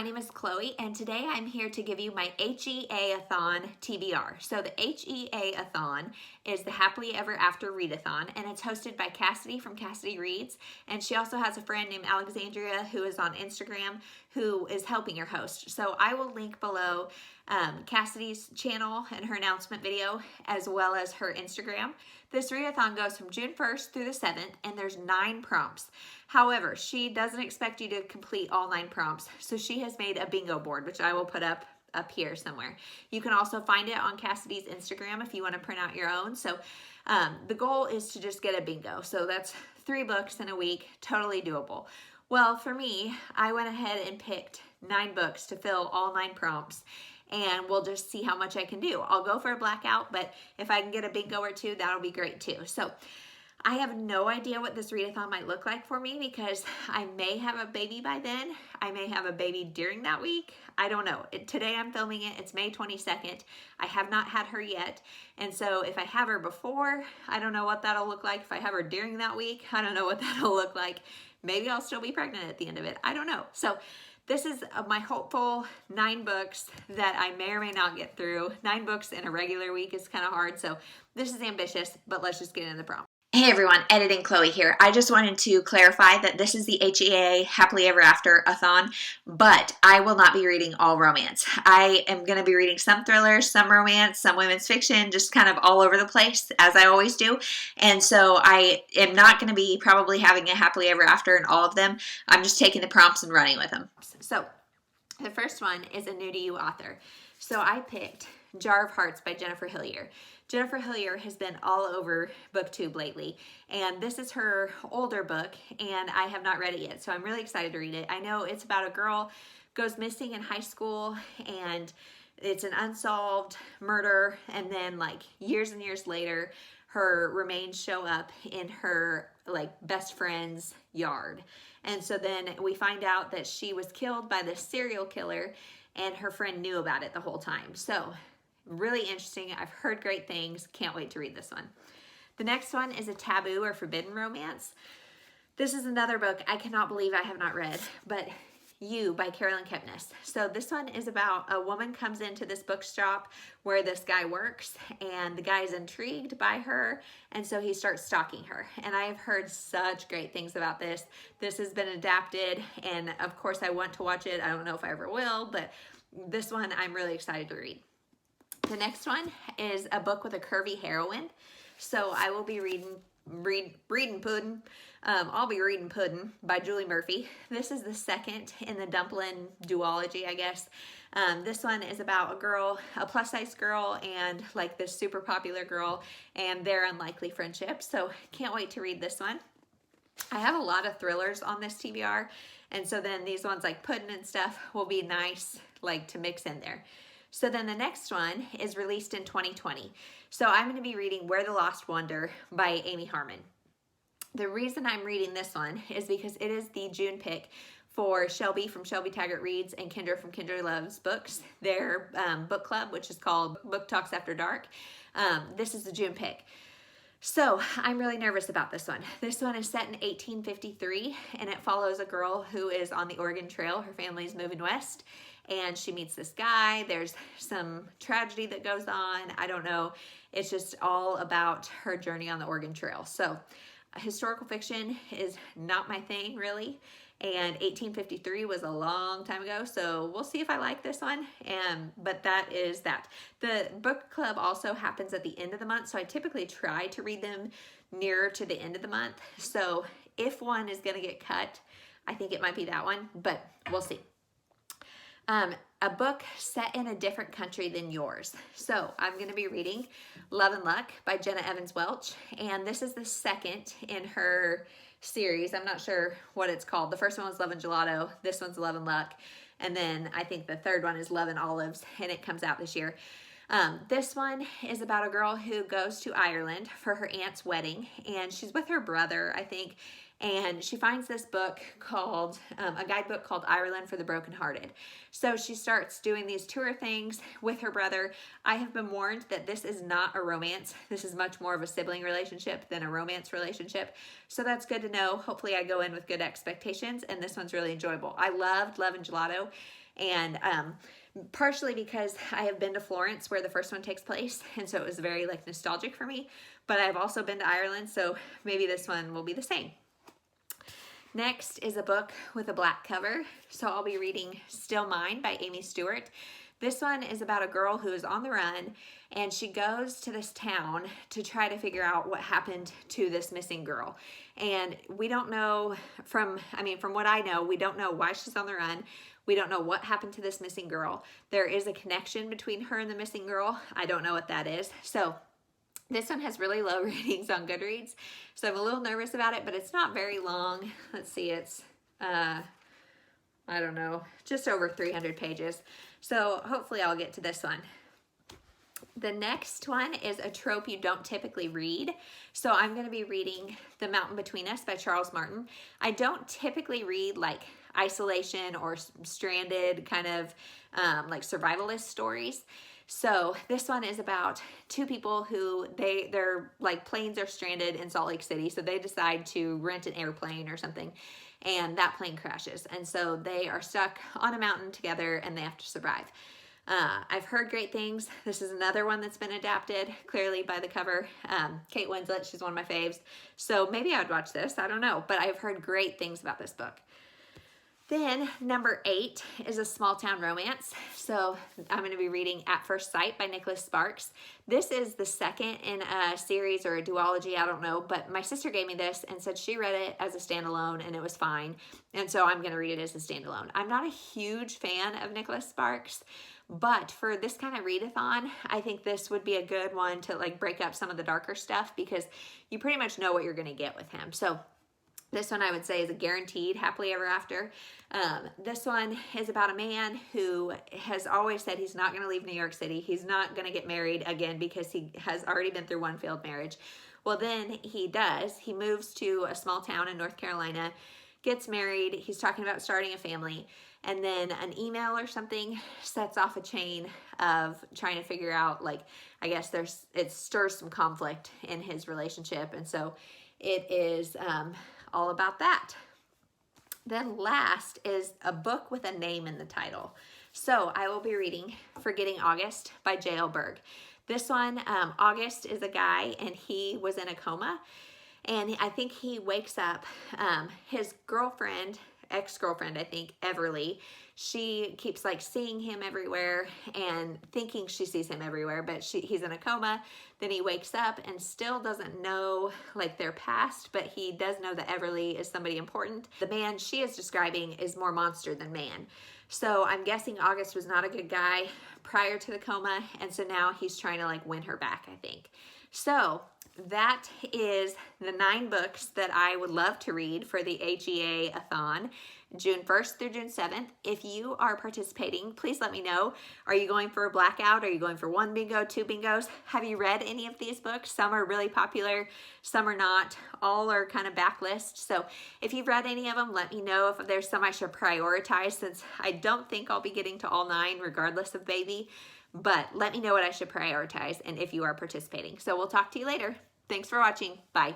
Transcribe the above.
my name is Chloe, and today I'm here to give you my HEA-athon TBR. So the HEA-athon is the Happily Ever After Readathon, and it's hosted by Cassidy from Cassidy Reads, and she also has a friend named Alexandria who is on Instagram who is helping her host. So I will link below Cassidy's channel and her announcement video, as well as her Instagram. This readathon goes from June 1st through the 7th, and there's 9 prompts. However, she doesn't expect you to complete all 9 prompts, so she has made a bingo board, which I will put up here somewhere. You can also find it on Cassidy's Instagram if you want to print out your own. So the goal is to just get a bingo. So that's 3 books in a week, totally doable. Well, for me, I went ahead and picked 9 books to fill all 9 prompts, and we'll just see how much I can do. I'll go for a blackout, but if I can get a bingo or 2, that'll be great too. So I have no idea what this readathon might look like for me because I may have a baby by then. I may have a baby during that week. I don't know. Today I'm filming it. It's May 22nd. I have not had her yet. And so if I have her before, I don't know what that'll look like. If I have her during that week, I don't know what that'll look like. Maybe I'll still be pregnant at the end of it. I don't know. So this is my hopeful 9 books that I may or may not get through. 9 books in a regular week is kind of hard. So this is ambitious, but let's just get into the prompt. Hey everyone, Editing Chloe here. I just wanted to clarify that this is the HEA Happily Ever After Athon, but I will not be reading all romance. I am going to be reading some thrillers, some romance, some women's fiction, just kind of all over the place, as I always do. And so I am not going to be probably having a Happily Ever After in all of them. I'm just taking the prompts and running with them. So the first one is a new to you author. So I picked Jar of Hearts by Jennifer Hillier. Jennifer Hillier has been all over booktube lately, and this is her older book, and I have not read it yet, so I'm really excited to read it. I know it's about a girl goes missing in high school, and it's an unsolved murder, and then like years and years later, her remains show up in her like best friend's yard. And so then we find out that she was killed by this serial killer, and her friend knew about it the whole time. So really interesting. I've heard great things. Can't wait to read this one. The next one is a taboo or forbidden romance. This is another book I cannot believe I have not read, but You by Carolyn Kepnes. So this one is about a woman comes into this bookshop where this guy works, and the guy is intrigued by her, and so he starts stalking her. And I have heard such great things about this. This has been adapted, and of course I want to watch it. I don't know if I ever will, but this one I'm really excited to read. The next one is a book with a curvy heroine. So I will be reading Puddin'. I'll be reading Puddin' by Julie Murphy. This is the second in the Dumplin' duology, I guess. This one is about a girl, a plus size girl, and like this super popular girl and their unlikely friendship. So can't wait to read this one. I have a lot of thrillers on this TBR, and so then these ones like Puddin' and stuff will be nice like to mix in there. So then the next one is released in 2020. So I'm going to be reading Where the Lost Wander by Amy Harmon. The reason I'm reading this one is because it is the June pick for Shelby from Shelby Taggart Reads and Kendra from Kendra Loves Books, their book club, which is called Book Talks After Dark. This is the June pick. So I'm really nervous about this one. This one is set in 1853, and it follows a girl who is on the Oregon Trail. Her family's moving west, and she meets this guy. There's some tragedy that goes on. I don't know. It's just all about her journey on the Oregon Trail. So historical fiction is not my thing, really. And 1853 was a long time ago, so we'll see if I like this one. But that is that. The book club also happens at the end of the month, so I typically try to read them nearer to the end of the month. So if one is going to get cut, I think it might be that one, but we'll see. A book set in a different country than yours. So I'm going to be reading Love and Luck by Jenna Evans Welch, and this is the second in her series. I'm not sure what it's called. The first one was Love and Gelato. This one's Love and Luck. And then I think the third one is Love and Olives, and it comes out this year. This one is about a girl who goes to Ireland for her aunt's wedding, and she's with her brother, I think, and she finds this book called, a guidebook called Ireland for the Brokenhearted. So she starts doing these tour things with her brother. I have been warned that this is not a romance. This is much more of a sibling relationship than a romance relationship. So that's good to know. Hopefully I go in with good expectations, and this one's really enjoyable. I loved Love and Gelato, And partially because I have been to Florence where the first one takes place, and so it was very like nostalgic for me, but I've also been to Ireland, so maybe this one will be the same. Next is a book with a black cover, so I'll be reading Still Mine by Amy Stewart. This one is about a girl who is on the run, and she goes to this town to try to figure out what happened to this missing girl. And we don't know, from what I know, we don't know why she's on the run. We don't know what happened to this missing girl. There is a connection between her and the missing girl. I don't know what that is. So this one has really low ratings on Goodreads, so I'm a little nervous about it, but it's not very long. Let's see, it's, I don't know, just over 300 pages. So hopefully I'll get to this one. The next one is a trope you don't typically read. So I'm going to be reading The Mountain Between Us by Charles Martin. I don't typically read like isolation or stranded kind of like survivalist stories. So this one is about two people who their like planes are stranded in Salt Lake City. So they decide to rent an airplane or something, and that plane crashes. And so they are stuck on a mountain together and they have to survive. I've heard great things. This is another one that's been adapted, clearly by the cover. Kate Winslet, she's one of my faves. So maybe I would watch this, I don't know, but I've heard great things about this book. Then number 8 is a small town romance. So I'm going to be reading At First Sight by Nicholas Sparks. This is the second in a series or a duology, I don't know, but my sister gave me this and said she read it as a standalone and it was fine. And so I'm going to read it as a standalone. I'm not a huge fan of Nicholas Sparks, but for this kind of readathon, I think this would be a good one to like break up some of the darker stuff because you pretty much know what you're going to get with him. So this one I would say is a guaranteed happily ever after. This one is about a man who has always said he's not going to leave New York City. He's not going to get married again because he has already been through one failed marriage. Well, then he does. He moves to a small town in North Carolina, gets married. He's talking about starting a family. And then an email or something sets off a chain of trying to figure out, like, I guess it stirs some conflict in his relationship. And so it is all about that. Then last is a book with a name in the title. So I will be reading Forgetting August by J.L. Berg. This one, August is a guy and he was in a coma. And I think he wakes up, his girlfriend, ex-girlfriend, I think, Everly, she keeps like seeing him everywhere and thinking she sees him everywhere, but he's in a coma. Then he wakes up and still doesn't know like their past, but he does know that Everly is somebody important. The man she is describing is more monster than man. So I'm guessing August was not a good guy prior to the coma, and so now he's trying to like win her back, I think. So that is the 9 books that I would love to read for the HEA-athon, June 1st through June 7th. If you are participating, please let me know. Are you going for a blackout? Are you going for 1 bingo, 2 bingos? Have you read any of these books? Some are really popular, some are not. All are kind of backlist. So if you've read any of them, let me know if there's some I should prioritize, since I don't think I'll be getting to all 9 regardless of baby. But let me know what I should prioritize and if you are participating. So we'll talk to you later. Thanks for watching. Bye.